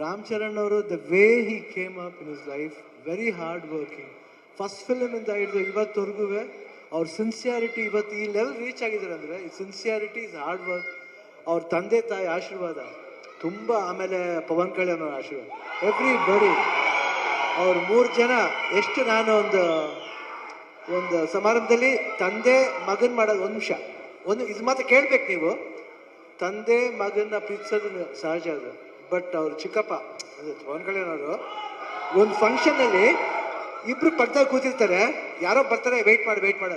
ರಾಮ್ ಚರಣ್ ಅವರು the way he came up in is life, very hard working. First film ಇಂದ ಹಿಡಿದು ಇವತ್ತವರೆಗೂ ಅವ್ರ sincerity ಇವತ್ತು ಈ ಲೆವೆಲ್ ರೀಚ್ ಆಗಿದ್ದಾರೆ ಅಂದರೆ ಈ ಸಿನ್ಸಿಯಾರಿಟಿ ಇಸ್ ಹಾರ್ಡ್ ವರ್ಕ್. ಅವ್ರ ತಂದೆ ತಾಯಿ ಆಶೀರ್ವಾದ ತುಂಬ, ಆಮೇಲೆ ಪವನ್ ಕಲ್ಯಾಣ್ ಅವ್ರ ಆಶೀರ್ವಾದ, ಎವ್ರಿ ಬಡಿ. ಅವ್ರು 3 ಜನ ಎಷ್ಟು ನಾನು ಒಂದು ಸಮಾರಂಭದಲ್ಲಿ ತಂದೆ ಮಗನ್ ಮಾಡೋದು, ಒಂದು ನಿಮಿಷ ಇದು ಮಾತ್ರ ಕೇಳ್ಬೇಕು ನೀವು. ತಂದೆ ಮಗನ್ನ ಪ್ರೀತಿಸೋದು ಸಹಜ ಅದು, ಬಟ್ ಅವ್ರು ಚಿಕ್ಕಪ್ಪ ಪವನ್ ಕಲ್ಯಾಣ್ ಅವರು ಒಂದು ಫಂಕ್ಷನ್ನಲ್ಲಿ ಇಬ್ರು ಪಕ್ಕದಲ್ಲಿ ಕೂತಿರ್ತಾರೆ, ಯಾರೋ ಬರ್ತಾರೆ, ವೆಯ್ಟ್ ಮಾಡ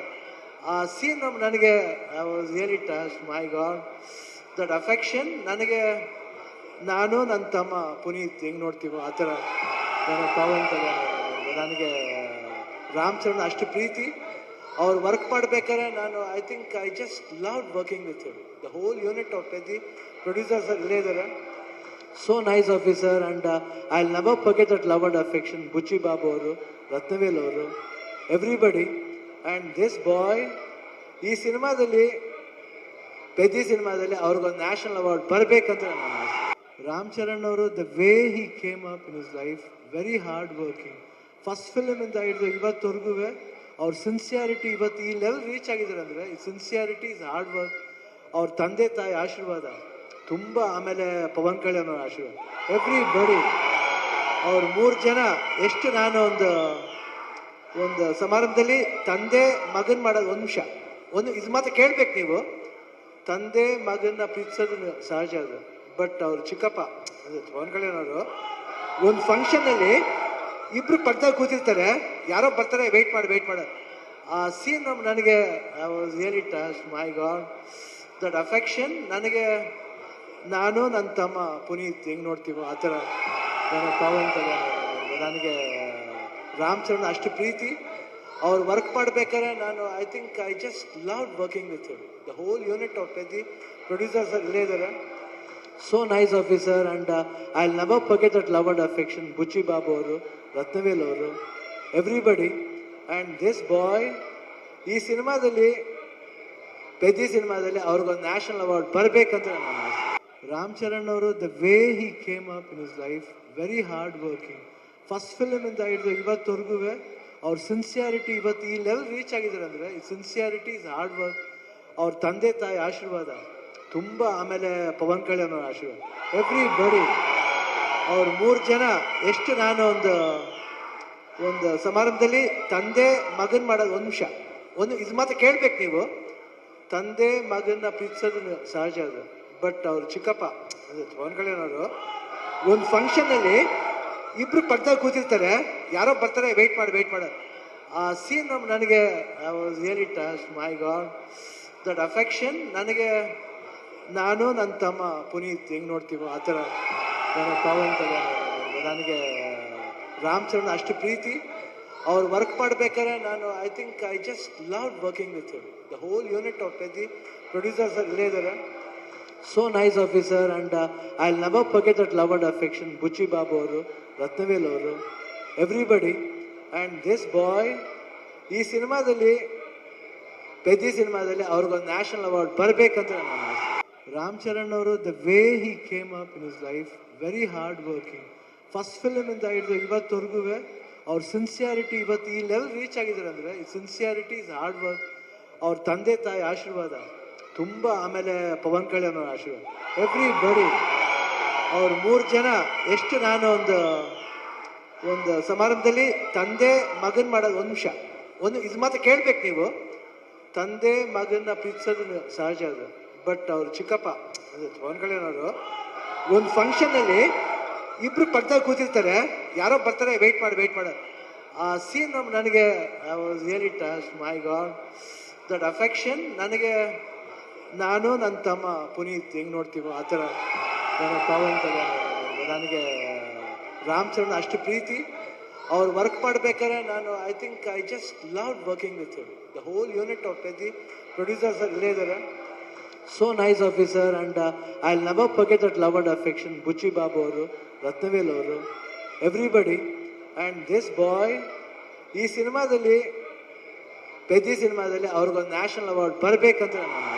ಆ ಸೀನ್ ನನಗೆ I was really touch. My god, that affection ನನಗೆ, ನಾನು ನನ್ನ ತಮ್ಮ ಪುನೀತ್ ಹೆಂಗೆ ನೋಡ್ತೀವೋ ಆ ಥರ ಪವನ್ ಕಲ್ಯಾಣ್ ನನಗೆ ರಾಮ್ ಚರಣ್ ಅಷ್ಟು ಪ್ರೀತಿ. ಅವ್ರು ವರ್ಕ್ ಮಾಡ್ಬೇಕಾದ್ರೆ ನಾನು I think I just love working with him. The whole unit of Peddi producers ಇಲ್ಲೇ ಇದ್ದಾರೆ. So nice officer and I will never forget that love and affection. Buchi Babu ಅವರು, ರತ್ನವೇಲ್ ಅವರು, ಎವ್ರಿಬಡಿ. ಆ್ಯಂಡ್ ದಿಸ್ ಬಾಯ್ ಈ ಸಿನಿಮಾದಲ್ಲಿ, ಪೆದಿ ಸಿನಿಮಾದಲ್ಲಿ ಅವ್ರಿಗೊಂದು ನ್ಯಾಷನಲ್ ಅವಾರ್ಡ್ ಬರಬೇಕಂತ ನಾನು ಆಸೆ. ರಾಮ್ ಚರಣ್ ಅವರು the way he came up in is life, very hard working. First film ಇಂದ ಹಿಡಿದು ಇವತ್ತವರೆಗೂ ಅವ್ರ ಸಿನ್ಸಿಯಾರಿಟಿ ಇವತ್ತು ಈ ಲೆವೆಲ್ ರೀಚ್ ಆಗಿದ್ದಾರೆ ಅಂದರೆ ಈ ಸಿನ್ಸಿಯಾರಿಟಿ ಇಸ್ ಹಾರ್ಡ್ ವರ್ಕ್. ಅವ್ರ ತಂದೆ ತಾಯಿ ಆಶೀರ್ವಾದ ತುಂಬ, ಆಮೇಲೆ ಪವನ್ ಕಲ್ಯಾಣ್ ಅವ್ರ ಆಶೀರ್ವಾದ, ಎವ್ರಿ ಬಡಿ. ಅವ್ರು 3 ಜನ ಎಷ್ಟು ನಾನು ಒಂದು ಸಮಾರಂಭದಲ್ಲಿ ತಂದೆ ಮಗನ್ ಮಾಡೋದು, ಒಂದು ನಿಮಿಷ ಇದು ಮಾತ್ರ ಕೇಳ್ಬೇಕು ನೀವು. ತಂದೆ ಮಗನ್ನ ಪ್ರೀತಿಸೋದು ಸಹಜ ಅದು, ಬಟ್ ಅವ್ರು ಚಿಕ್ಕಪ್ಪ ಪವನ್ ಕಲ್ಯಾಣ್ ಅವರು ಒಂದು ಫಂಕ್ಷನ್ನಲ್ಲಿ ಇಬ್ರು ಪಕ್ಕದಲ್ಲಿ ಕೂತಿರ್ತಾರೆ, ಯಾರೋ ಬರ್ತಾರೆ, ವೆಯ್ಟ್ ಮಾಡ ಆ ಸೀನ್ ನನಗೆ I was really touch. My god, that affection ನನಗೆ, ನಾನು ನನ್ನ ತಮ್ಮ ಪುನೀತ್ ಹೆಂಗೆ ನೋಡ್ತೀವೋ ಆ ಥರ ಪವನ್ ಕಲ್ಯಾಣ್ ನನಗೆ ರಾಮ್ ಚರಣ್ ಅಷ್ಟು ಪ್ರೀತಿ. ಅವ್ರು ವರ್ಕ್ ಮಾಡ್ಬೇಕಾದ್ರೆ ನಾನು I think I just love working with him. The whole unit of Peddi producers ಇಲ್ಲೇ ಇದ್ದಾರೆ. So nice officer and I will never forget that love and affection. Buchi Babu ಅವರು, ರತ್ನವೇಲ್ ಅವರು, ಎವ್ರಿಬಡಿ. ಆ್ಯಂಡ್ ದಿಸ್ ಬಾಯ್ ಈ ಸಿನಿಮಾದಲ್ಲಿ, ಪೆದಿ ಸಿನಿಮಾದಲ್ಲಿ ಅವ್ರಿಗೊಂದು ನ್ಯಾಷನಲ್ ಅವಾರ್ಡ್ ಬರಬೇಕಂತ ನಾನು ಆಸೆ. ರಾಮ್ ಚರಣ್ ಅವರು the way he came up in is life, very hard working. First film ಇಂದ ಹಿಡಿದು ಇವತ್ತವರೆಗೂ ಅವ್ರ ಸಿನ್ಸಿಯಾರಿಟಿ ಇವತ್ತು ಈ ಲೆವೆಲ್ ರೀಚ್ ಆಗಿದ್ದಾರೆ ಅಂದರೆ ಈ ಸಿನ್ಸಿಯಾರಿಟಿ ಇಸ್ ಹಾರ್ಡ್ ವರ್ಕ್. ಅವ್ರ ತಂದೆ ತಾಯಿ ಆಶೀರ್ವಾದ ತುಂಬ, ಆಮೇಲೆ ಪವನ್ ಕಲ್ಯಾಣ್ ಅವ್ರ ಆಶೀರ್ವಾದ, ಎವ್ರಿ ಬಡಿ. ಅವ್ರು 3 ಜನ ಎಷ್ಟು ನಾನು ಒಂದು ಸಮಾರಂಭದಲ್ಲಿ ತಂದೆ ಮಗನ್ ಮಾಡೋದು, ಒಂದು ನಿಮಿಷ ಇದು ಮಾತ್ರ ಕೇಳ್ಬೇಕು ನೀವು. ತಂದೆ ಮಗನ್ನ ಪ್ರೀತಿಸೋದು ಸಹಜ ಅದು, ಬಟ್ ಅವ್ರು ಚಿಕ್ಕಪ್ಪ ಪವನ್ ಕಲ್ಯಾಣ್ ಅವರು ಒಂದು ಫಂಕ್ಷನ್ನಲ್ಲಿ ಇಬ್ರು ಪಕ್ಕದಲ್ಲಿ ಕೂತಿರ್ತಾರೆ, ಯಾರೋ ಬರ್ತಾರೆ, ವೆಯ್ಟ್ ಮಾಡ ಆ ಸೀನ್ ನನಗೆ I was really touch. My god, that affection ನನಗೆ, ನಾನು ನನ್ನ ತಮ್ಮ ಪುನೀತ್ ಹೆಂಗೆ ನೋಡ್ತೀವೋ ಆ ಥರ ಪವನ್ ಕಲ್ಯಾಣ್ ನನಗೆ ರಾಮ್ ಚರಣ್ ಅಷ್ಟು ಪ್ರೀತಿ. ಅವ್ರು ವರ್ಕ್ ಮಾಡ್ಬೇಕಾದ್ರೆ ನಾನು I think I just love working with him. The whole unit of Peddi producers ಇಲ್ಲೇ ಇದ್ದಾರೆ. So nice officer and I will never forget that love and affection. Buchi Babu ಅವರು, ರತ್ನವೇಲ್ ಅವರು, ಎವ್ರಿಬಡಿ. ಆ್ಯಂಡ್ ದಿಸ್ ಬಾಯ್ ಈ ಸಿನಿಮಾದಲ್ಲಿ, ಪೆದಿ ಸಿನಿಮಾದಲ್ಲಿ ಅವ್ರಿಗೊಂದು ನ್ಯಾಷನಲ್ ಅವಾರ್ಡ್ ಬರಬೇಕಂತ ನಾನು ಆಸೆ. ರಾಮ್ ಚರಣ್ ಅವರು the way he came up in is life, very hard working. First film ಇಂದ ಹಿಡಿದು ಇವತ್ತವರೆಗೂ ಅವ್ರ ಸಿನ್ಸಿಯಾರಿಟಿ ಇವತ್ತು ಈ ಲೆವೆಲ್ ರೀಚ್ ಆಗಿದ್ದಾರೆ ಅಂದರೆ ಈ ಸಿನ್ಸಿಯಾರಿಟಿ ಇಸ್ ಹಾರ್ಡ್ ವರ್ಕ್. ಅವ್ರ ತಂದೆ ತಾಯಿ ಆಶೀರ್ವಾದ ತುಂಬ, ಆಮೇಲೆ ಪವನ್ ಕಲ್ಯಾಣ್ ಅವ್ರ ಆಶೀರ್ವಾದ, ಎವ್ರಿ ಬಡಿ. ಅವ್ರು 3 ಜನ ಎಷ್ಟು ನಾನು ಒಂದು ಸಮಾರಂಭದಲ್ಲಿ ತಂದೆ ಮಗನ್ ಮಾಡೋದು, ಒಂದು ನಿಮಿಷ ಇದು ಮಾತ್ರ ಕೇಳ್ಬೇಕು ನೀವು. ತಂದೆ ಮಗನ್ನ ಪ್ರೀತಿಸೋದು ಸಹಜ ಅದು, ಬಟ್ ಅವ್ರು ಚಿಕ್ಕಪ್ಪ ಪವನ್ ಕಲ್ಯಾಣ್ ಅವರು ಒಂದು ಫಂಕ್ಷನ್ನಲ್ಲಿ ಇಬ್ರು ಪಕ್ಕದಲ್ಲಿ ಕೂತಿರ್ತಾರೆ, ಯಾರೋ ಬರ್ತಾರೆ, ವೆಯ್ಟ್ ಮಾಡ ಆ ಸೀನ್ ನನಗೆ I was really touch. My god, that affection ನನಗೆ, ನಾನು ನನ್ನ ತಮ್ಮ ಪುನೀತ್ ಹೆಂಗೆ ನೋಡ್ತೀವೋ ಆ ಥರ ಪವನ್ ಕಲ್ಯಾಣ್ ನನಗೆ ರಾಮ್ ಚರಣ್ ಅಷ್ಟು ಪ್ರೀತಿ. ಅವ್ರು ವರ್ಕ್ ಮಾಡ್ಬೇಕಾದ್ರೆ ನಾನು I think I just love working with him. The whole unit of Peddi producers ಇಲ್ಲೇ ಇದ್ದಾರೆ. So nice officer and I will never forget that love and affection. Buchi Babu ಅವರು, ರತ್ನವೇಲ್ ಅವರು, ಎವ್ರಿಬಡಿ. ಆ್ಯಂಡ್ ದಿಸ್ ಬಾಯ್ ಈ ಸಿನಿಮಾದಲ್ಲಿ, ಪೆದಿ ಸಿನಿಮಾದಲ್ಲಿ ಅವ್ರಿಗೊಂದು ನ್ಯಾಷನಲ್ ಅವಾರ್ಡ್ ಬರಬೇಕಂತ ನಾನು